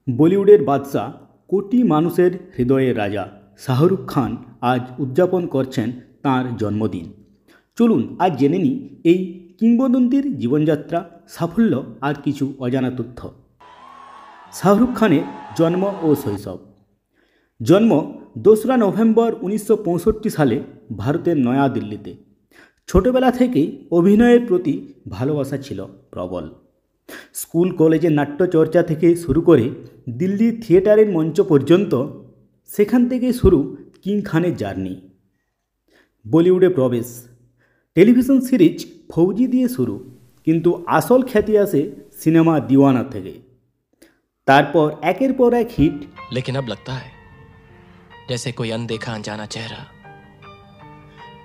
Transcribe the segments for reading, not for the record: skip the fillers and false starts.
বলিউডের বাদশা, কোটি মানুষের হৃদয়ের রাজা শাহরুখ খান আজ উদযাপন করছেন তাঁর জন্মদিন। চলুন আজ জেনে নিই এই কিংবদন্তির জীবনযাত্রা, সাফল্য আর কিছু অজানা তথ্য। শাহরুখ খানের জন্ম ও শৈশব। জন্ম 2রা নভেম্বর 1965 সালে ভারতের নয়াদিল্লিতে। ছোটবেলা থেকেই অভিনয়ের প্রতি ভালোবাসা ছিল প্রবল। স্কুল কলেজে নাট্যচর্চা থেকে শুরু করে দিল্লির থিয়েটারের মঞ্চ পর্যন্ত, সেখান থেকে শুরু কিং খানের জার্নি। বলিউডে প্রবেশ। টেলিভিশন সিরিজ ফৌজি দিয়ে শুরু, কিন্তু আসল খ্যাতি আসে সিনেমা দিওয়ানা থেকে। তারপর একের পর এক হিট। लेकिन अब लगता है जैसे कोई अनदेखा अनजाना चेहरा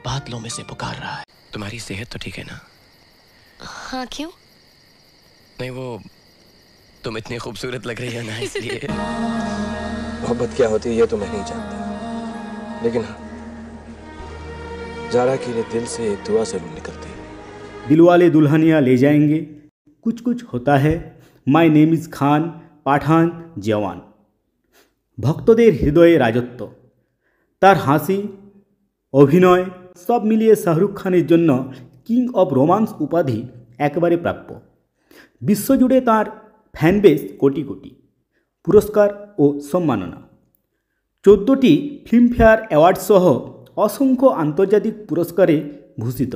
बादलों में से पुकार रहा है। तुम्हारी सेहत तो ठीक है ना? हाँ, क्यों? नहीं, वो तुम इतनी खूबसूरत लग रही है ना, इसलिए। मोहब्बत क्या होती है ये तो मैं नहीं जानता, लेकिन हाँ, जारा के लिए दिल से एक दुआ जरूर निकलती है। दिलवाले दुल्हनिया ले जाएंगे, कुछ कुछ होता है, माय नेम इज खान, পাঠান, জওয়ান। ভক্তদের হৃদয়ে রাজত্ব। তার হাসি, অভিনয় সব মিলিয়ে শাহরুখ খানের জন্য কিং অব রোমান্স উপাধি একেবারে প্রাপ্য। বিশ্বজুড়ে তার ফ্যানবেস কোটি কোটি। পুরস্কার ও সম্মাননা। 14টি ফিল্মফেয়ার অ্যাওয়ার্ড সহ অসংখ্য আন্তর্জাতিক পুরস্কারে ভূষিত।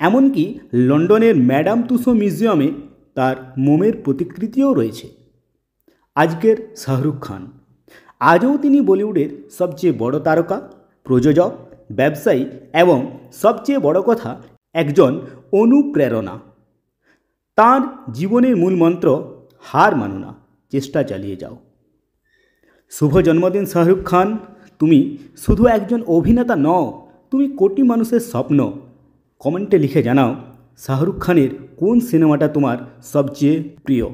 এমনকি লন্ডনের ম্যাডাম তুসো মিউজিয়ামে তার মোমের প্রতিকৃতিও রয়েছে। আজকের শাহরুখ খান। আজও তিনি বলিউডের সবচেয়ে বড় তারকা, প্রযোজক, ব্যবসায়ী এবং সবচেয়ে বড় কথা একজন অনুপ্রেরণা। তাঁর জীবনের মূল মন্ত্র, হার মানো না, চেষ্টা চালিয়ে যাও। শুভ জন্মদিন শাহরুখ খান। তুমি শুধু একজন অভিনেতা নও, তুমি কোটি মানুষের স্বপ্ন। কমেন্টে লিখে জানাও শাহরুখ খানের কোন সিনেমাটা তোমার সবচেয়ে প্রিয়।